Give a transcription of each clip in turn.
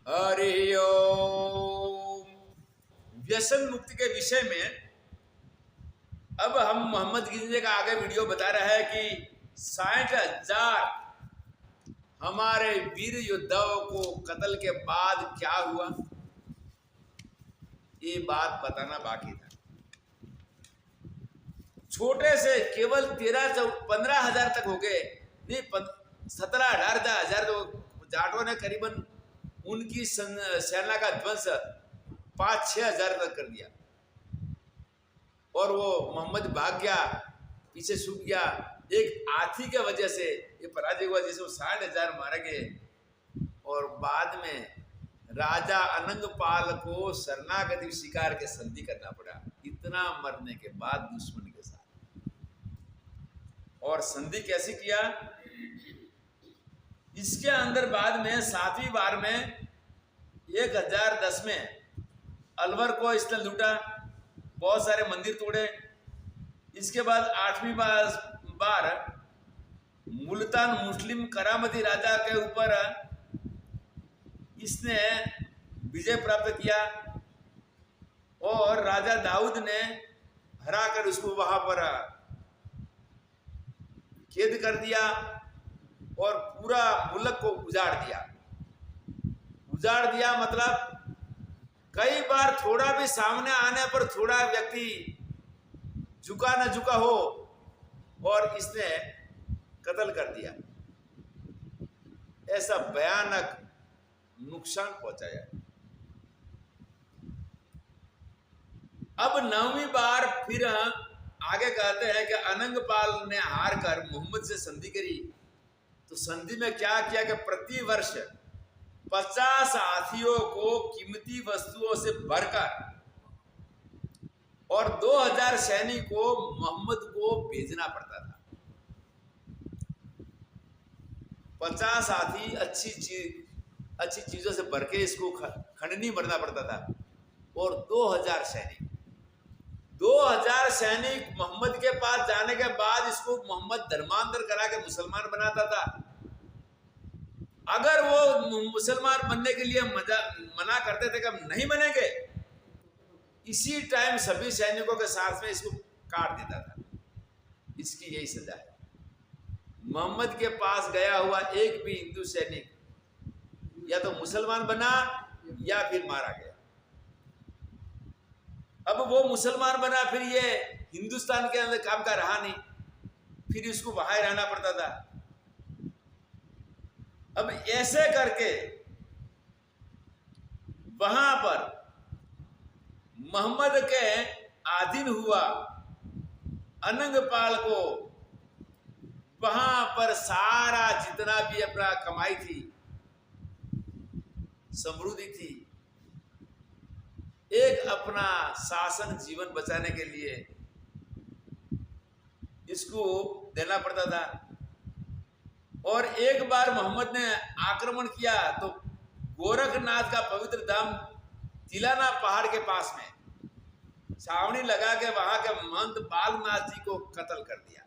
हरि ओम। व्यसन मुक्ति के विषय में अब हम मोहम्मद गिजनी का आगे वीडियो बता रहा है कि 60,000 हमारे वीर योद्धाओं को कत्ल के बाद क्या हुआ, ये बात बताना बाकी था। छोटे से केवल 13-15,000 तक हो गए, नहीं 17-18,000 तो जाटों ने करीबन उनकी सेना का ध्वंस 5-6,000 तक कर दिया और वो मोहम्मद भाग गया, पीछे छूट गया। एक हाथी के वजह से ये पराजय हुआ, जैसे वो 60,000 मारे गए और बाद में राजा अनंगपाल को शरणागति स्वीकार के संधि करना पड़ा, इतना मरने के बाद दुश्मन के साथ। और संधि कैसे किया, इसके अंदर बाद में 7वीं बार में 1010 में अलवर को इसने लूटा, बहुत सारे मंदिर तोड़े। इसके बाद 8वीं बार मुल्तान मुस्लिम करामती राजा के ऊपर इसने विजय प्राप्त किया और राजा दाऊद ने हराकर उसको वहां पर कैद कर दिया और पूरा मुल्क को उजाड़ दिया। मतलब कई बार थोड़ा भी सामने आने पर थोड़ा व्यक्ति झुका न झुका हो और इसने कत्ल कर दिया, ऐसा भयानक नुकसान पहुंचाया। अब 9वीं बार फिर आगे कहते हैं कि अनंगपाल ने हार कर मोहम्मद से संधि करी। तो संधि में क्या किया कि प्रति वर्ष 50 हाथियों को कीमती वस्तुओं से भरकर और 2000 सैनिक को मोहम्मद को भेजना पड़ता था। 50 हाथी अच्छी चीजों से भर के इसको खंडनी मरना पड़ता था और 2000 सैनिक मोहम्मद के पास जाने के बाद इसको मोहम्मद धर्मांतर करा के मुसलमान बनाता था। अगर वो मुसलमान बनने के लिए मना करते थे कि हम नहीं बनेंगे, इसी टाइम सभी सैनिकों के साथ में इसको काट देता था। इसकी यही सजा है। मोहम्मद के पास गया हुआ एक भी हिंदू सैनिक या तो मुसलमान बना या फिर मारा गया। अब वो मुसलमान बना, फिर ये हिंदुस्तान के अंदर काम का रहा नहीं, फिर इसको वहां रहना पड़ता था। अब ऐसे करके वहां पर मोहम्मद के अधीन हुआ अनंगपाल को वहां पर सारा जितना भी अपना कमाई थी, समृद्धि थी, एक अपना शासन जीवन बचाने के लिए इसको देना पड़ता था। और एक बार मोहम्मद ने आक्रमण किया तो गोरखनाथ का पवित्र धाम तिलाना पहाड़ के पास में छावनी लगा के वहां के महंत बालनाथ जी को कत्ल कर दिया।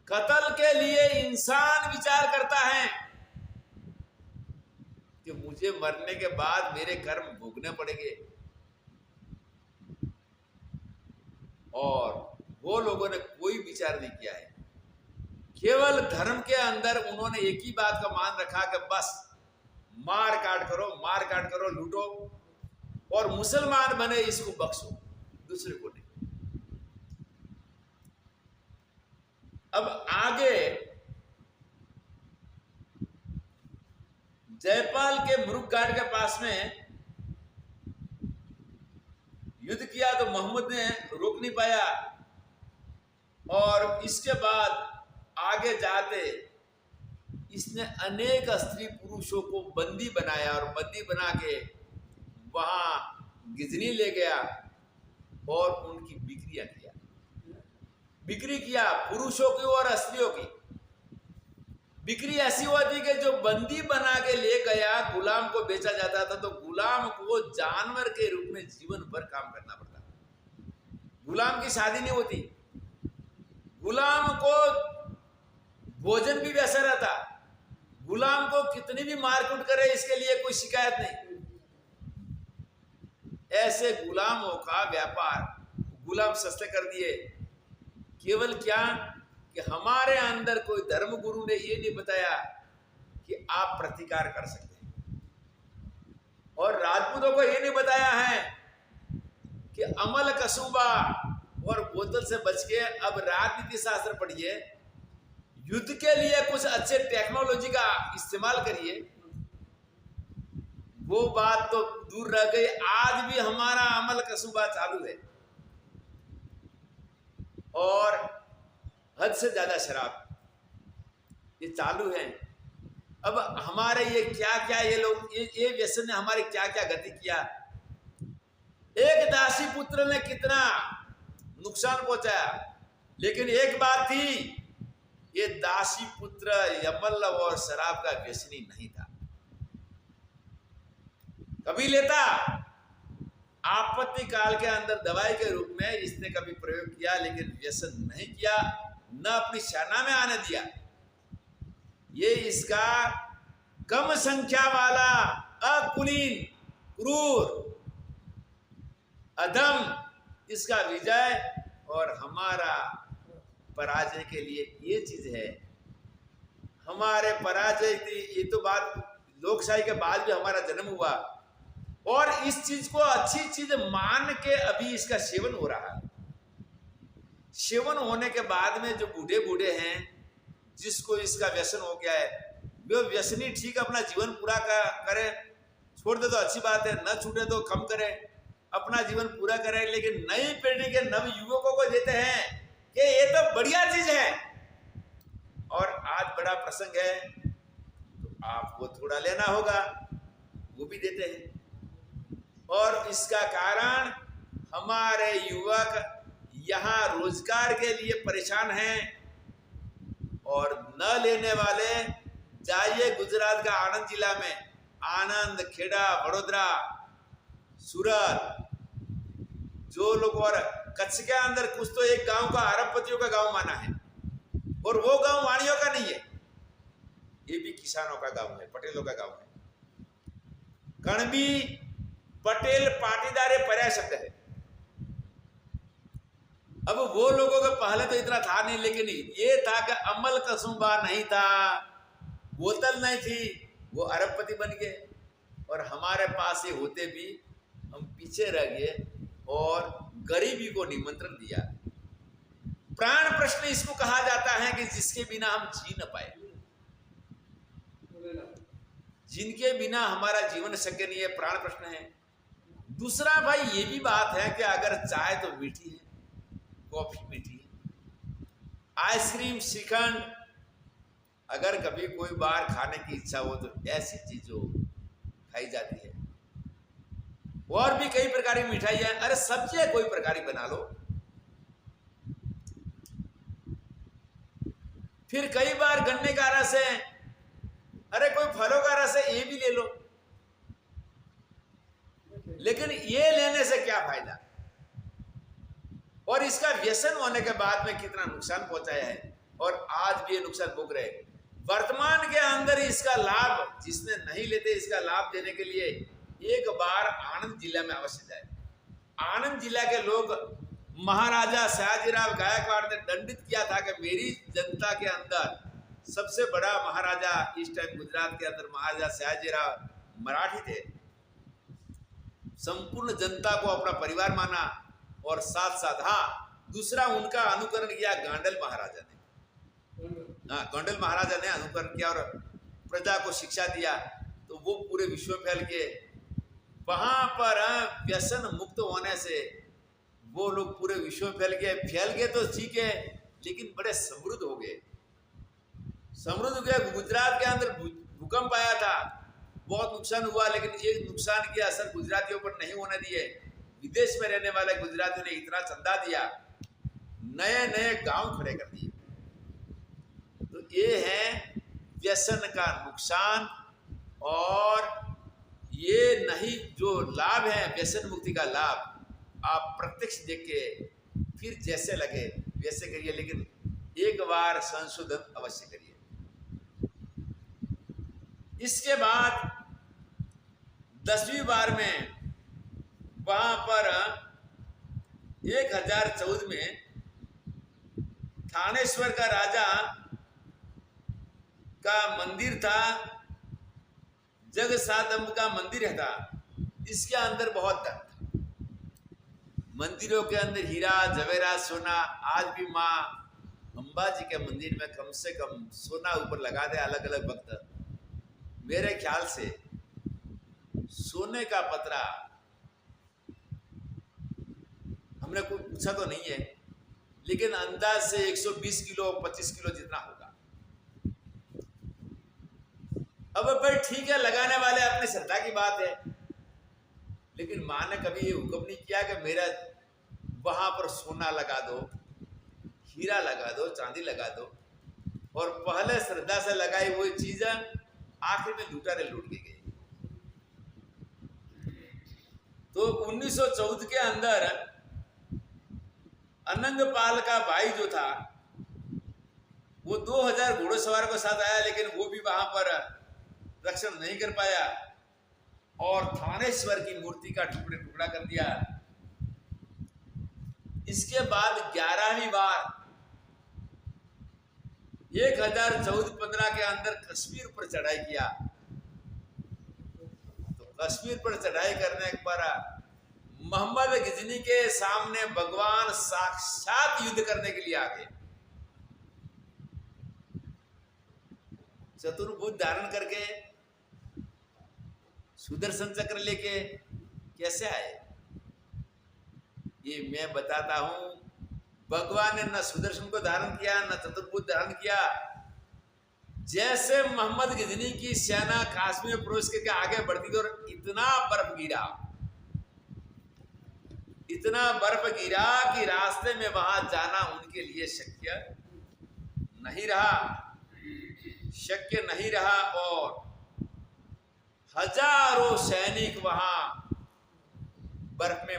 कत्ल के लिए इंसान विचार करता है कि मुझे मरने के बाद मेरे कर्म भोगने पड़ेंगे, और वो लोगों ने कोई विचार नहीं किया है। केवल धर्म के अंदर उन्होंने एक ही बात का मान रखा कि बस मार काट करो, लूटो और मुसलमान बने इसको बख्शो, दूसरे को नहीं। अब आगे जयपाल के मुरुगघाट के पास में युद्ध किया तो मोहम्मद ने रोक नहीं पाया और इसके बाद आगे जाते इसने अनेक स्त्री पुरुषों को बंदी बनाया और बंदी बना के वहां गिजनी ले गया और उनकी बिक्री किया पुरुषों की और स्त्रियों की। बिक्री ऐसी हुआ थी कि जो बंदी बना के ले गया गुलाम को बेचा जाता था, तो गुलाम को जानवर के रूप में जीवन भर काम करना पड़ता। गुलाम की शादी नहीं होती, गुलाम को भोजन भी वैसा रहता, गुलाम को कितनी भी मारकूट करे इसके लिए कोई शिकायत नहीं। ऐसे गुलामों का व्यापार गुलाम सस्ते कर दिए। केवल क्या कि हमारे अंदर कोई धर्म गुरु ने ये नहीं बताया कि आप प्रतिकार कर सकते हैं, और राजपूतों को ये नहीं बताया है कि अमल कसूबा और बोतल से बच के अब राजनीति शास्त्र पढ़िए, युद्ध के लिए कुछ अच्छे टेक्नोलॉजी का इस्तेमाल करिए। वो बात तो दूर रह गई, आज भी हमारा अमल कसूबा चालू है और हद से ज्यादा शराब ये चालू है। अब हमारे ये क्या क्या ये लोग ये व्यसन ने हमारे क्या क्या गति किया। एक दासी पुत्र ने कितना नुकसान पहुंचाया, लेकिन एक बात थी, ये दासी पुत्र यमल और शराब का व्यसनी नहीं था। कभी लेता, आपत्ति काल के अंदर दवाई के रूप में इसने कभी प्रयोग किया, लेकिन व्यसन नहीं किया, न अपनी सेना में आने दिया। ये इसका कम संख्या वाला अकुलीन क्रूर अधम इसका विजय और हमारा पराजय के लिए ये चीज है। हमारे पराजय की ये तो बात लोकशाही के बाद भी हमारा जन्म हुआ, और इस चीज को अच्छी चीज मान के अभी इसका सेवन हो रहा है। सेवन होने के बाद में जो बूढ़े बूढ़े हैं जिसको इसका व्यसन हो गया है, वो व्यसनी ठीक अपना जीवन पूरा करे, छोड़ दे तो अच्छी बात है, न छूटे तो कम करे, अपना जीवन पूरा करे। लेकिन नई पीढ़ी के नव युवकों को देते हैं कि ये तो बढ़िया चीज है और आज बड़ा प्रसंग है तो आपको थोड़ा लेना होगा, वो भी देते हैं। और इसका कारण हमारे युवक यहाँ रोजगार के लिए परेशान हैं, और न लेने वाले जाइए गुजरात का आनंद जिला में, आनंद, खेड़ा, वडोदरा, सूरत, जो लोग, और कच्छ के अंदर कुछ तो एक गांव का अरबपतियों का गांव माना है, और वो गांव वाणियों का नहीं है, ये भी किसानों का गांव है, पटेलों का गांव है। कणबी पटेल पाटीदार पर्याय शब्द है। अब वो लोगों का पहले तो इतना था नहीं, लेकिन ये था कि अमल कसूबा नहीं था, बोतल नहीं थी, वो अरबपति बन गए, और हमारे पास ये होते भी हम पीछे रह गए और गरीबी को निमंत्रण दिया। प्राण प्रश्न इसको कहा जाता है कि जिसके बिना हम जी न पाए, जिनके बिना हमारा जीवन शक्य नहीं है, प्राण प्रश्न है। दूसरा भाई ये भी बात है कि अगर चाय तो मीठी है, कॉफी मीठी है, आइसक्रीम, श्रीखंड, अगर कभी कोई बार खाने की इच्छा हो तो ऐसी चीजों खाई जाती है। और भी कई प्रकार की मिठाई है, अरे सब्जियां कोई प्रकार की बना लो। फिर कई बार गन्ने का रस है, अरे कोई फलों का रस है, ये भी ले लो। लेकिन ये लेने से क्या फायदा, और इसका व्यसन होने के बाद में कितना नुकसान पहुंचाया है, और आज भी ये नुकसान भोग रहे। वर्तमान के अंदर इसका लाभ जिसने नहीं लेते, इसका लाभ देने के लिए एक बार आनंद जिला में अवश्य जाए। आनंद जिला के लोग महाराजा सयाजीराव गायकवाड़ ने दंडित किया था कि मेरी जनता के अंदर सबसे बड़ा महाराजा इस टाइम गुजरात के अंदर महाराजा सयाजीराव मराठी थे। संपूर्ण जनता को अपना परिवार माना, और साथ साथ दूसरा उनका अनुकरण किया गोंडल महाराजा ने। गोंडल महाराजा ने अनुकरण किया और प्रजा को शिक्षा दिया, तो वो पूरे विश्व में फैल के वहां पर व्यसन मुक्त होने से वो लोग पूरे विश्व में फैल गए तो ठीक है, लेकिन बड़े समृद्ध हो गए। समृद्ध हो गए। गुजरात के अंदर भूकंप आया था, बहुत नुकसान हुआ, लेकिन ये नुकसान के असर गुजरातियों पर नहीं होने दिए। विदेश में रहने वाले गुजरातियों ने इतना चंदा दिया, नए नए गांव खड़े कर दिए। तो ये है व्यसन का नुकसान, और ये नहीं जो लाभ है व्यसन मुक्ति का लाभ, आप प्रत्यक्ष देख के फिर जैसे लगे वैसे करिए। लेकिन एक बार संशोधन अवश्य करिए। इसके बाद 10वीं बार में वहां पर 1014 में थानेश्वर का राजा का मंदिर था, जगसादंब का मंदिर था। इसके अंदर बहुत धन था। मंदिरों के अंदर हीरा जवेरा सोना, आज भी माँ अम्बा जी के मंदिर में कम से कम सोना ऊपर लगा दे अलग अलग वक्त। मेरे ख्याल से सोने का पतरा हमने कोई पूछा तो नहीं है, लेकिन अंदाज से 120 किलो 25 किलो जितना होगा। अब भाई ठीक है, लगाने वाले अपनी श्रद्धा की बात है, लेकिन माँ ने कभी ये हुक्म नहीं किया कि मेरा वहां पर सोना लगा दो, हीरा लगा दो, चांदी लगा दो। और पहले श्रद्धा से लगाई हुई चीज आखिर में लुटारे लूट के गई। तो 1914 के अंदर अनंगपाल का भाई जो था वो 2000 घोड़सवार के साथ आया, लेकिन वो भी वहां पर रक्षण नहीं कर पाया और थानेश्वर की मूर्ति का टुकड़े टुकड़ा कर दिया। इसके बाद 11वीं बार 1014-15 के अंदर कश्मीर पर चढ़ाई किया। तो कश्मीर पर चढ़ाई करने पर मोहम्मद गजनी के सामने भगवान साक्षात युद्ध करने के लिए आ गए। चतुर्भुज धारण करके, सुदर्शन चक्र लेके कैसे आए ये मैं बताता हूं। भगवान ने न सुदर्शन को धारण किया, न चतुर्भुज धारण किया। जैसे मोहम्मद गजनी की सेना कश्मीर में प्रवेश करके आगे बढ़ती थी और इतना बर्फ गिरा, इतना बर्फ गिरा कि रास्ते में वहां जाना उनके लिए शक्य नहीं रहा और हजारों सैनिक वहां बर्फ में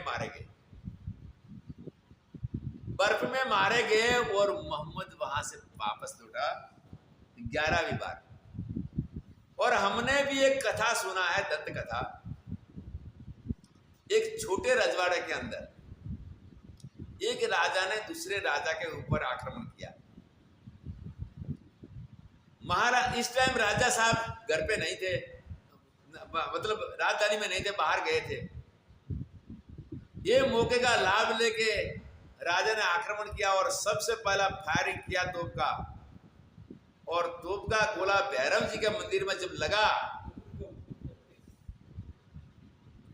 मारे गए और मोहम्मद वहां से वापस लौटा 11वीं बार। और हमने भी एक कथा सुना है, दंत कथा। एक छोटे रजवाड़े के अंदर एक राजा ने दूसरे राजा के ऊपर आक्रमण किया। महाराज इस टाइम राजा साहब घर पे नहीं थे, मतलब राजधानी में नहीं थे, बाहर गए थे। ये मौके का लाभ लेके राजा ने आक्रमण किया और सबसे पहला फायरिंग किया तोप का। और तोप का गोला भैरव जी के मंदिर में जब लगा,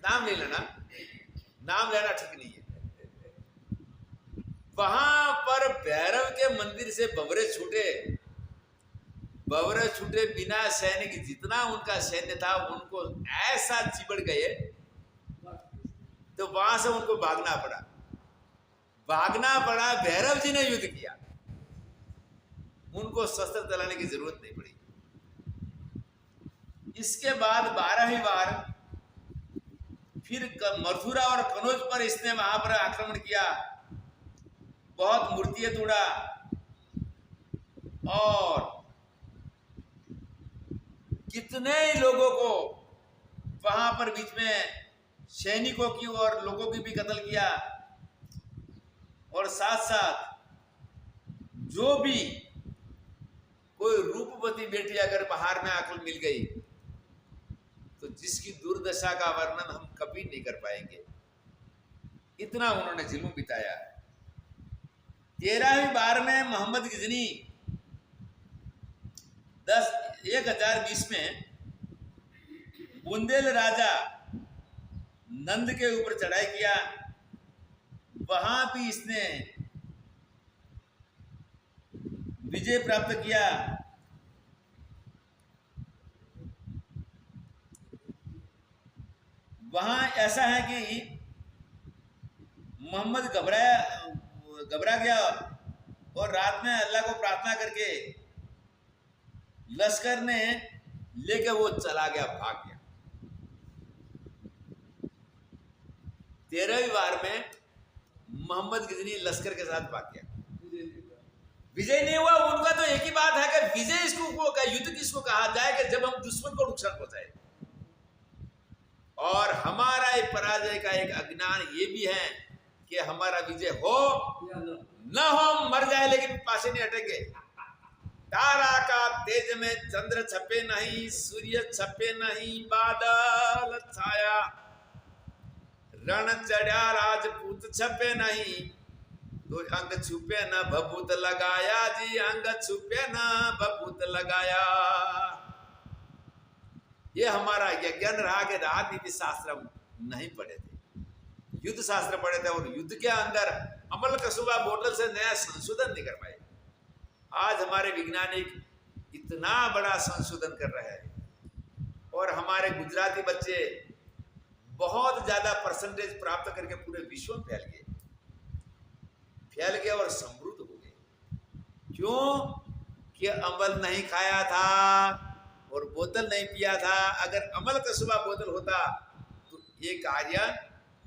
नाम नहीं लेना, नाम लेना ठीक नहीं है। वहां पर भैरव के मंदिर से बवरे छूटे बिना सैनिक जितना उनका सैन्य था उनको ऐसा चिबड़ गए, तो वहां से उनको भागना पड़ा। भैरव जी ने युद्ध किया, उनको शस्त्र चलाने की जरूरत नहीं पड़ी। इसके बाद 12वीं बार फिर मथुरा और कनौज पर इसने वहां पर आक्रमण किया, बहुत मूर्तियां तोड़ा और कितने ही लोगों को वहां पर बीच में सैनिकों की और लोगों की भी कत्ल किया। और साथ साथ जो भी कोई रूपवती बेटी अगर बाहर में आकर मिल गई तो जिसकी दुर्दशा का वर्णन हम कभी नहीं कर पाएंगे, इतना उन्होंने जुल्म बिताया। 13वीं बार में मोहम्मद गजनी 1020 में बुंदेल राजा नंद के ऊपर चढ़ाई किया। वहां भी इसने विजय प्राप्त किया। वहां ऐसा है कि मोहम्मद घबरा गया और रात में अल्लाह को प्रार्थना करके लश्कर ने लेके वो चला गया, भाग गया। 13वीं बार में मोहम्मद गजनी लश्कर के साथ भाग गया। विजय नहीं हुआ, उनका तो एक ही बात है कि विजय युद्ध किसको कहा जाए कि जब हम दुश्मन को नुकसान पहुंचाए। और हमारा एक पराजय का एक अज्ञान ये भी है कि हमारा विजय हो न हो, मर जाए लेकिन पासे नहीं हटेंगे। तारा का तेज में चंद्र छपे नहीं, सूर्य छपे नहीं, बादल छाया, रण चढ़ा राजपूत छपे नहीं, तो अंग छुपे न भभूत लगाया जी, अंग छुपे न भभूत लगाया। ये हमारा ज्ञान रहा कि राजनीति शास्त्र हम नहीं पढ़े थे, युद्ध शास्त्र पढ़े थे, और युद्ध के अंदर अमल कसूबा बोतल से नया संशोधन नहीं कर पाए। आज हमारे वैज्ञानिक इतना बड़ा संशोधन कर रहे हैं और हमारे गुजराती बच्चे बहुत ज्यादा परसेंटेज प्राप्त करके पूरे विश्व में फैल गए और समृद्ध हो गए। क्यों? कि अमल नहीं खाया था और बोतल नहीं पिया था। अगर अमल कसूबा बोतल होता तो ये कार्य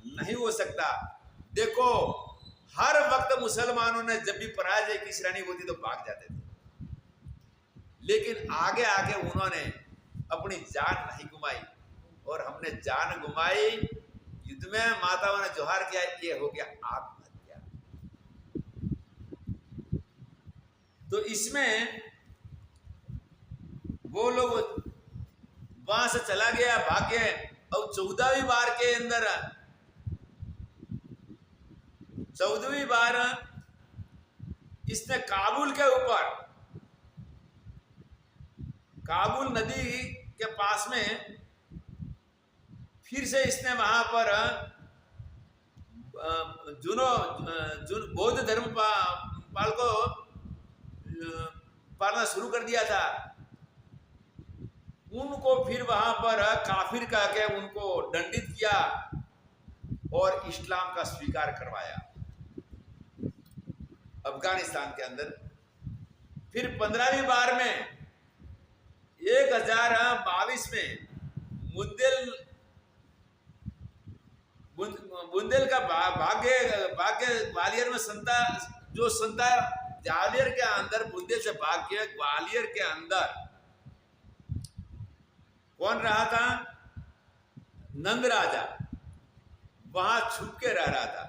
नहीं हो सकता। देखो, हर वक्त मुसलमानों ने जब भी पराजय की श्रेणी होती तो भाग जाते थे, लेकिन आगे आगे उन्होंने अपनी जान नहीं गुमाई और हमने जान गुमाई युद्ध में। माताओं ने जोहार किया, ये हो गया आत्महत्या। तो इसमें वो लोग वहां से चला गया, भाग गए, और 14वीं बार के अंदर 14वीं बार इसने काबुल के ऊपर, काबुल नदी के पास में फिर से इसने वहां पर बौद्ध धर्म पाल को पालना शुरू कर दिया था। उनको फिर वहां पर काफिर कह के उनको दंडित किया और इस्लाम का स्वीकार करवाया अफगानिस्तान के अंदर। फिर 15वीं बार में 1022 में बुंदेल का भाग्य ग्वालियर में संता ग्वालियर के अंदर, बुंदेल से भाग्य ग्वालियर के अंदर कौन रहा था? नंद राजा वहां छुप के रह रहा था।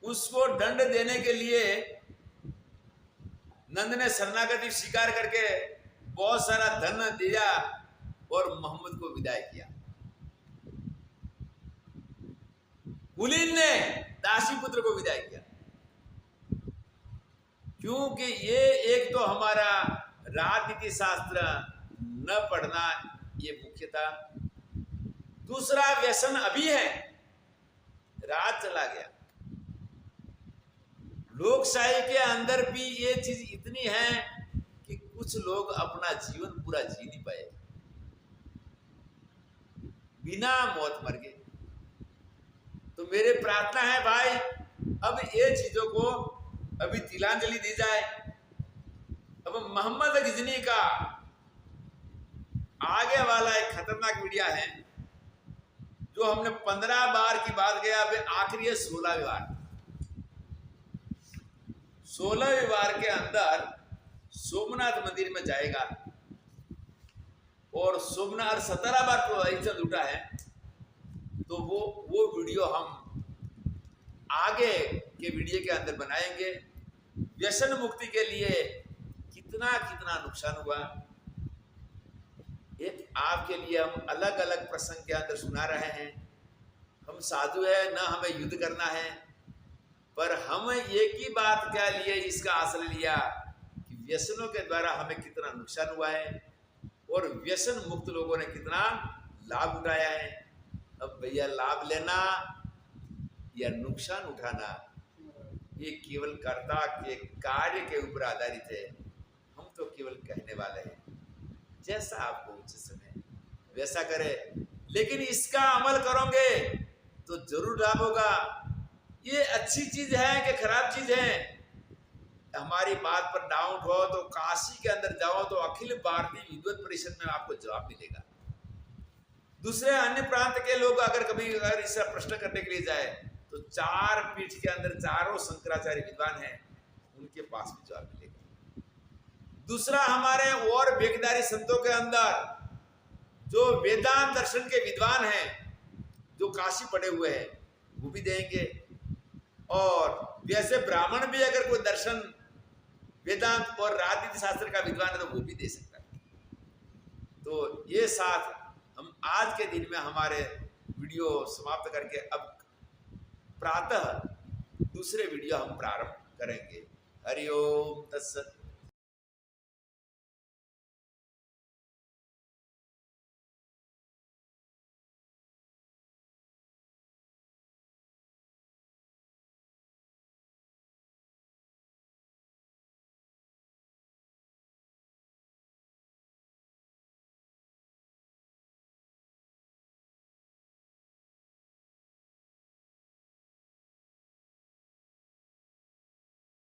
उसको दंड देने के लिए नंद ने शरणागति स्वीकार करके बहुत सारा धन दिया और मोहम्मद को विदाई किया। कुलीन ने दासी पुत्र को विदाई किया, क्योंकि ये एक तो हमारा राजनीति शास्त्र न पढ़ना ये मुख्य था। दूसरा व्यसन अभी है, राज चला गया। लोकशाही के अंदर भी ये चीज इतनी है कि कुछ लोग अपना जीवन पूरा जी नहीं पाए, बिना मौत मर गए। तो मेरे प्रार्थना है भाई, अब ये चीजों को अभी तिलांजलि दी जाए। अब मोहम्मद गजनी का आगे वाला एक खतरनाक मीडिया है जो हमने 15 बार की बात किया, अब आखिरी है 16वीं बार। 16वीं बार के अंदर सोमनाथ मंदिर में जाएगा और सोमनाथ 17 बार तो इज्जत उठा है। तो वो वीडियो हम आगे के वीडियो के अंदर बनाएंगे। व्यसन मुक्ति के लिए कितना नुकसान हुआ, एक आपके लिए हम अलग अलग प्रसंग के अंदर सुना रहे हैं। हम साधु है ना, हमें युद्ध करना है, पर हम एक ही बात क्या लिए इसका आश्रय लिया कि व्यसनों के द्वारा हमें कितना नुकसान हुआ है और व्यसन मुक्त लोगों ने कितना लाभ उठाया है। अब भैया लाभ लेना या नुकसान उठाना ये केवल कर्ता के कार्य के ऊपर आधारित है। हम तो केवल कहने वाले हैं, जैसा आपको उचित समय वैसा करे, लेकिन इसका अमल करोगे तो जरूर लाभ होगा। ये अच्छी चीज है कि खराब चीज है, हमारी बात पर डाउट हो तो काशी के अंदर जाओ तो अखिल भारतीय विद्वत परिषद में आपको जवाब मिलेगा। दूसरे अन्य प्रांत के लोग अगर इसका प्रश्न करने के लिए जाए तो चार पीठ के अंदर चारों शंकराचार्य विद्वान हैं, उनके पास भी जवाब मिलेगा। दूसरा, हमारे और वेगदारी संतों के अंदर जो वेदांत दर्शन के विद्वान हैं, जो काशी पढ़े हुए हैं, वो भी देंगे। और वैसे ब्राह्मण भी अगर कोई दर्शन, वेदांत और राजनीति शास्त्र का विद्वान है तो वो भी दे सकता है। तो ये साथ हम आज के दिन में हमारे वीडियो समाप्त करके अब प्रातः दूसरे वीडियो हम प्रारंभ करेंगे। हरि ओम तत्सत।